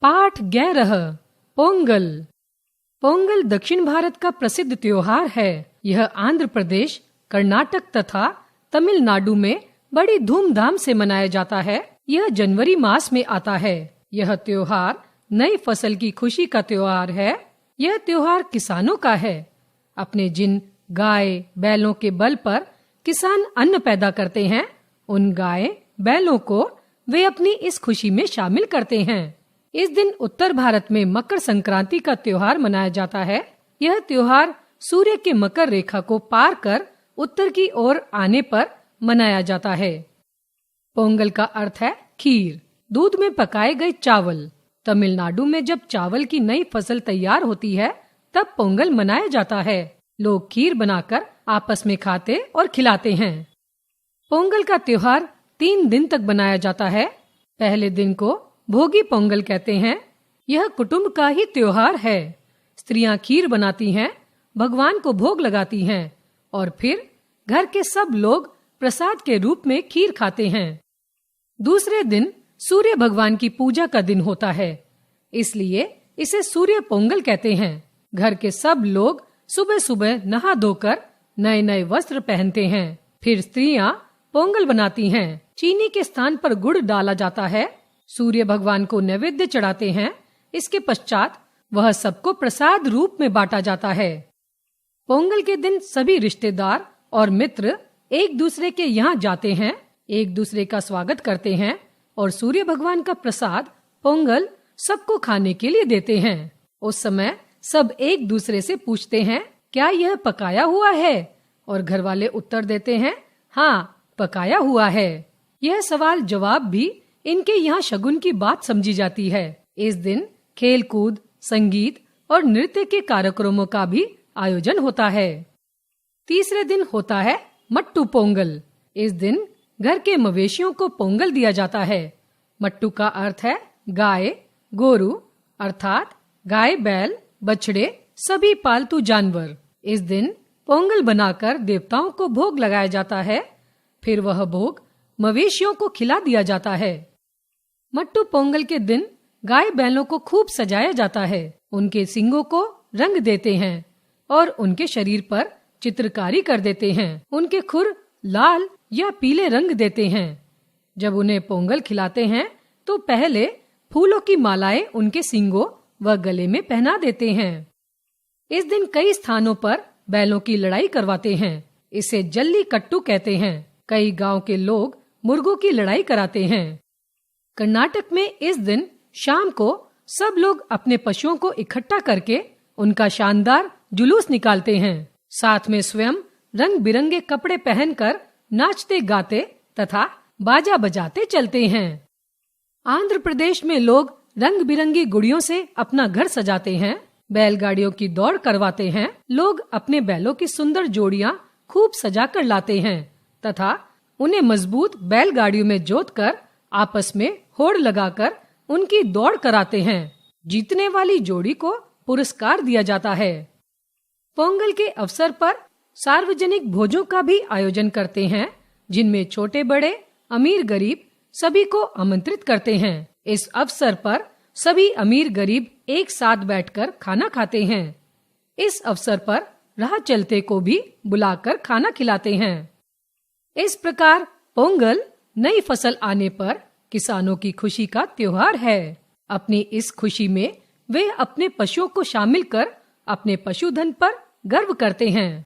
पाठ 11 पोंगल। पोंगल दक्षिण भारत का प्रसिद्ध त्योहार है। यह आंध्र प्रदेश, कर्नाटक तथा तमिलनाडु में बड़ी धूमधाम से मनाया जाता है। यह जनवरी मास में आता है। यह त्योहार नई फसल की खुशी का त्योहार है। यह त्योहार किसानों का है। अपने जिन गाय बैलों के बल पर किसान अन्न पैदा करते हैं, उन गाय बैलों को वे अपनी इस खुशी में शामिल करते हैं। इस दिन उत्तर भारत में मकर संक्रांति का त्योहार मनाया जाता है। यह त्योहार सूर्य के मकर रेखा को पार कर उत्तर की ओर आने पर मनाया जाता है। पोंगल का अर्थ है खीर, दूध में पकाए गए चावल। तमिलनाडु में जब चावल की नई फसल तैयार होती है, तब पोंगल मनाया जाता है। लोग खीर बनाकर आपस में खाते और खिलाते हैं। पोंगल का त्योहार 3 दिन तक मनाया जाता है। पहले दिन को भोगी पोंगल कहते हैं। यह कुटुंब का ही त्योहार है। स्त्रियां खीर बनाती हैं, भगवान को भोग लगाती हैं और फिर घर के सब लोग प्रसाद के रूप में खीर खाते हैं। दूसरे दिन सूर्य भगवान की पूजा का दिन होता है, इसलिए इसे सूर्य पोंगल कहते हैं। घर के सब लोग सुबह सुबह नहा धोकर नए नए वस्त्र पहनते हैं। फिर स्त्रियां पोंगल बनाती हैं। चीनी के स्थान पर गुड़ डाला जाता है। सूर्य भगवान को नैवेद्य चढ़ाते हैं। इसके पश्चात वह सबको प्रसाद रूप में बांटा जाता है। पोंगल के दिन सभी रिश्तेदार और मित्र एक दूसरे के यहाँ जाते हैं, एक दूसरे का स्वागत करते हैं और सूर्य भगवान का प्रसाद पोंगल सबको खाने के लिए देते हैं। उस समय सब एक दूसरे से पूछते हैं, क्या यह पकाया हुआ है? और घर वाले उत्तर देते हैं, हाँ, पकाया हुआ है। यह सवाल जवाब भी इनके यहाँ शगुन की बात समझी जाती है। इस दिन खेल कूद, संगीत और नृत्य के कार्यक्रमों का भी आयोजन होता है। तीसरे दिन होता है मट्टू पोंगल। इस दिन घर के मवेशियों को पोंगल दिया जाता है। मट्टू का अर्थ है गाय, गोरू, अर्थात गाय, बैल, बछड़े, सभी पालतू जानवर। इस दिन पोंगल बनाकर देवताओं को भोग लगाया जाता है। फिर वह भोग मवेशियों को खिला दिया जाता है। मट्टू पोंगल के दिन गाय बैलों को खूब सजाया जाता है। उनके सींगों को रंग देते हैं और उनके शरीर पर चित्रकारी कर देते हैं। उनके खुर लाल या पीले रंग देते हैं। जब उन्हें पोंगल खिलाते हैं तो पहले फूलों की मालाएं उनके सींगों व गले में पहना देते हैं। इस दिन कई स्थानों पर बैलों की लड़ाई करवाते हैं। इसे जल्ली कट्टू कहते हैं। कई गांव के लोग मुर्गों की लड़ाई कराते हैं। कर्नाटक में इस दिन शाम को सब लोग अपने पशुओं को इकट्ठा करके उनका शानदार जुलूस निकालते हैं। साथ में स्वयं रंग बिरंगे कपड़े पहनकर नाचते गाते तथा बाजा बजाते चलते हैं। आंध्र प्रदेश में लोग रंग बिरंगी गुड़ियों से अपना घर सजाते हैं। बैलगाड़ियों की दौड़ करवाते हैं। लोग अपने बैलों की सुंदर जोड़ियां खूब सजा कर लाते हैं तथा उन्हें मजबूत बैलगाड़ियों में जोतकर आपस में होड़ लगाकर उनकी दौड़ कराते हैं। जीतने वाली जोड़ी को पुरस्कार दिया जाता है। पोंगल के अवसर पर सार्वजनिक भोजों का भी आयोजन करते हैं, जिनमें छोटे बड़े, अमीर गरीब सभी को आमंत्रित करते हैं। इस अवसर पर सभी अमीर गरीब एक साथ बैठकर खाना खाते हैं। इस अवसर पर राह चलते को भी बुलाकर खाना खिलाते हैं। इस प्रकार पोंगल नई फसल आने पर किसानों की खुशी का त्योहार है। अपनी इस खुशी में वे अपने पशुओं को शामिल कर अपने पशुधन पर गर्व करते हैं।